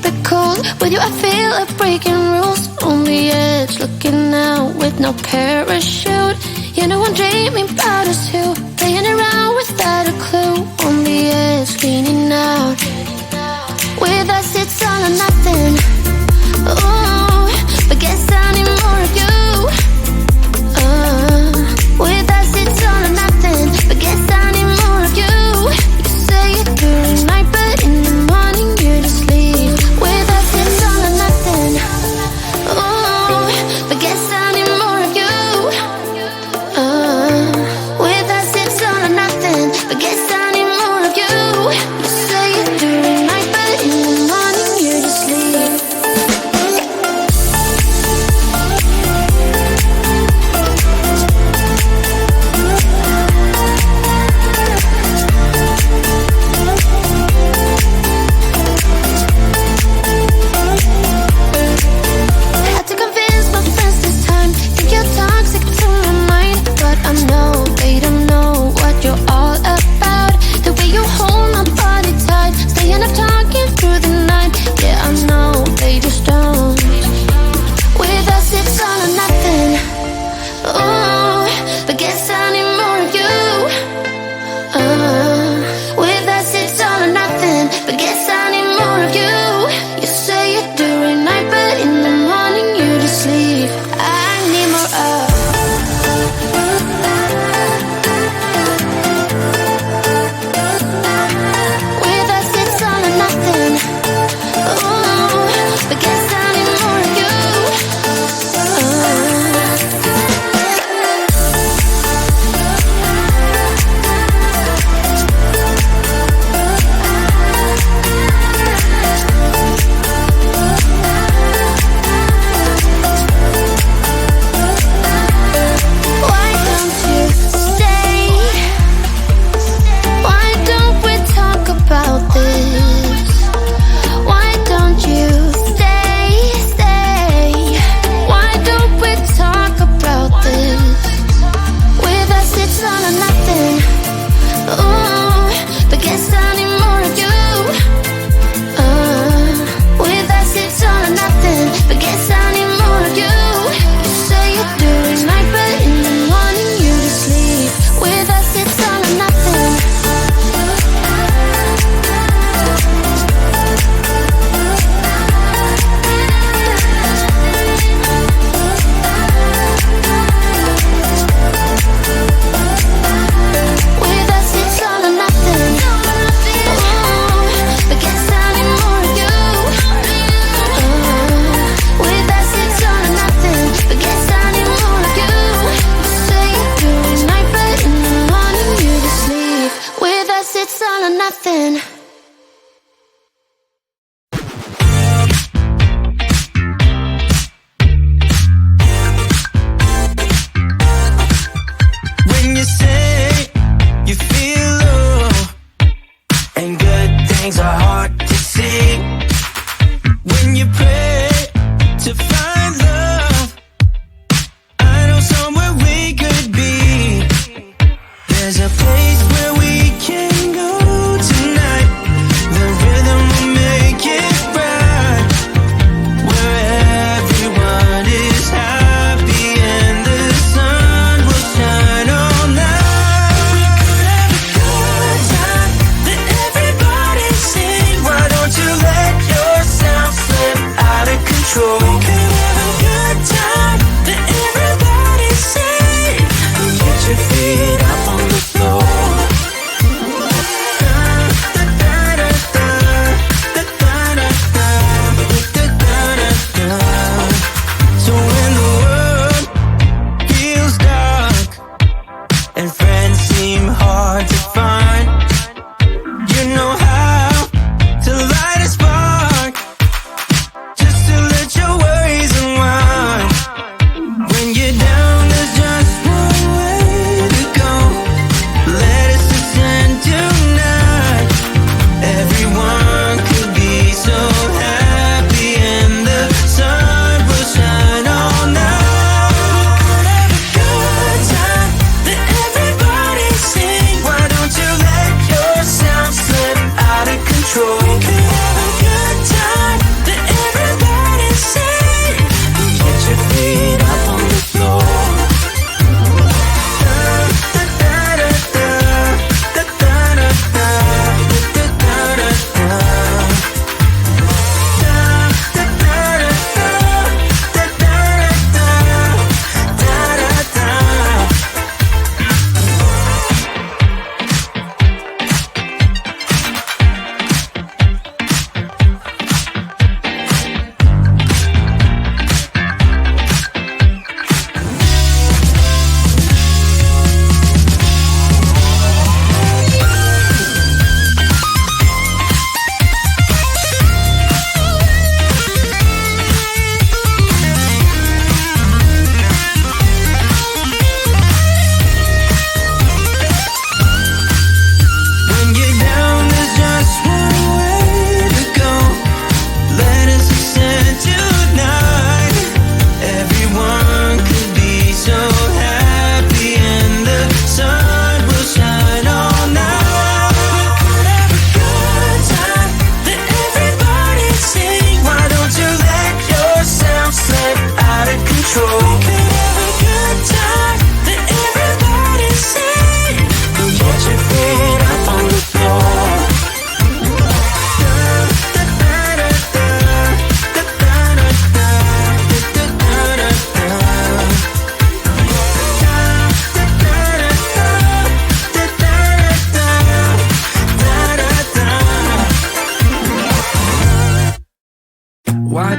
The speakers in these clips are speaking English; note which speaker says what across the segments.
Speaker 1: it cold. With you I feel like breaking rules. On the edge, looking out with no parachute. You know I'm dreaming about us two, playing around without a clue. On the edge, leaning out. With us it's all or nothing. Ooh, but guess I need more of you. With us it's all or nothing, but guess I need more of you. You say it during night, but in the morning you just leave. With us it's all or nothing. Ooh, but guess I need more of you. With us it's all or nothing, but guess I need more of you. You say it during night, but in the morning you just leave.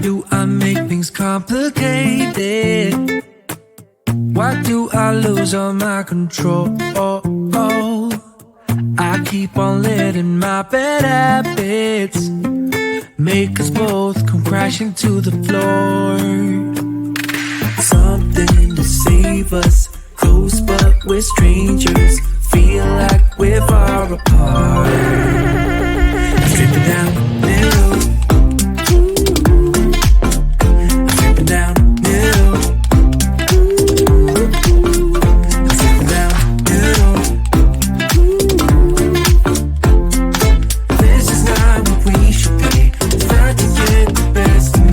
Speaker 2: do I make things complicated? Why do I lose all my control? I keep on letting my bad habits make us both come crashing to the floor. Something to save us, close but we're strangers. Feel like we're far apart. I'm stripping down the middle. I'm stripping down the middle. I'm stripping down the middle. This is not what we should be. Trying to get the best of me.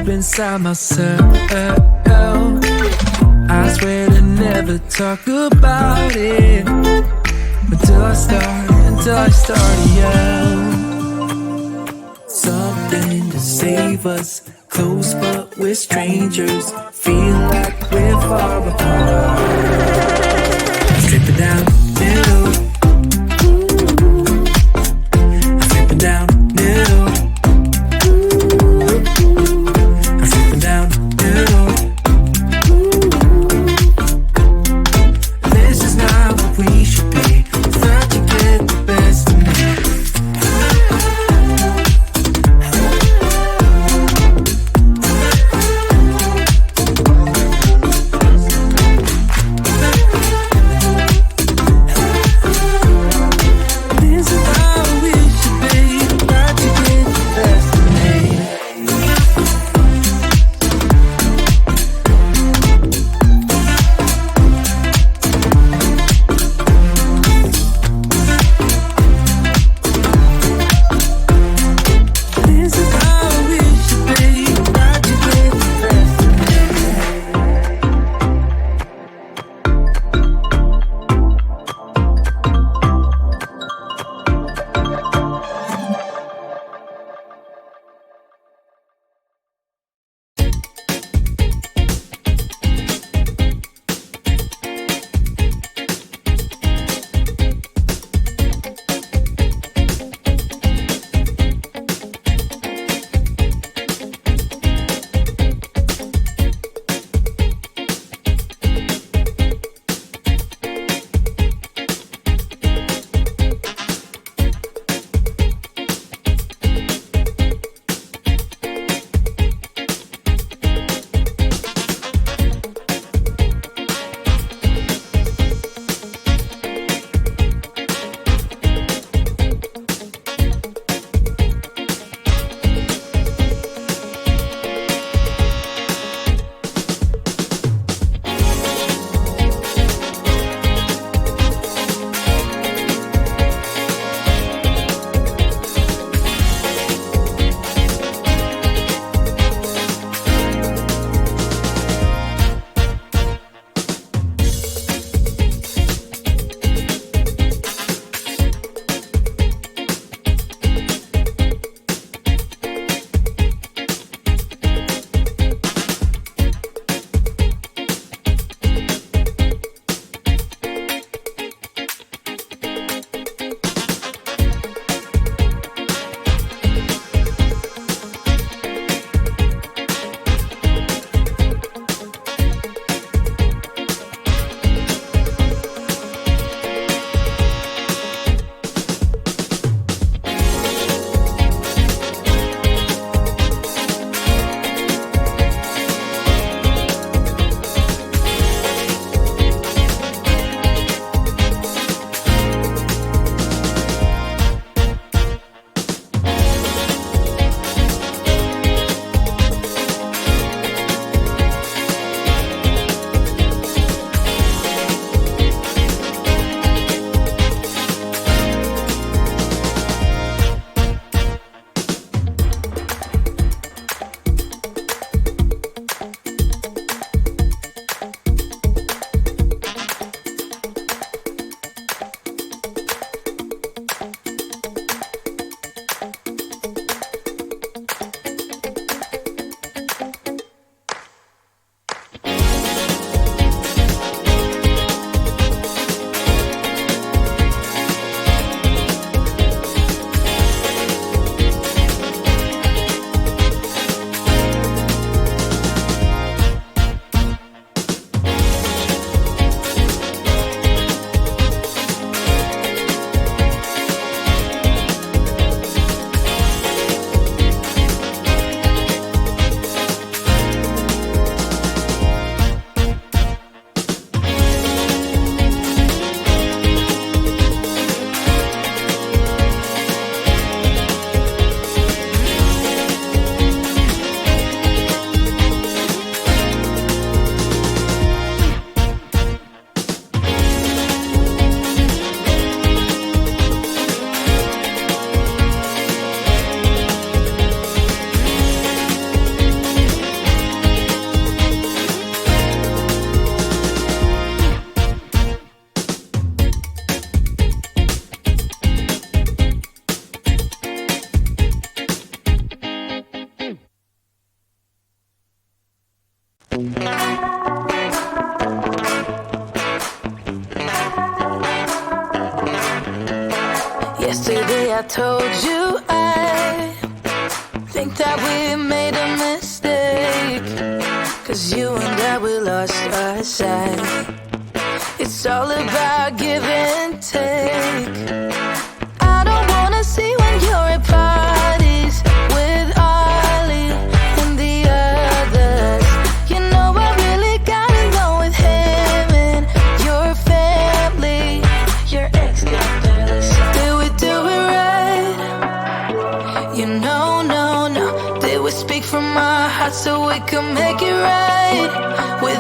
Speaker 2: Inside myself, I swear to never talk about it until I start to yell. Something to save us, close but we're strangers. Feel like we're far apart. Stripping down the middle. Stripping down the middle.
Speaker 1: Yesterday I told you I think that we made a mistake, 'cause you and I, we lost our sight. It's all about give and take. I don't wanna see when you're at parties with Ollie and the others. You know I really gotta go with him and your family. Your ex got jealous. Did we do it right? You know, no. Did we speak from our hearts so we can make it right? With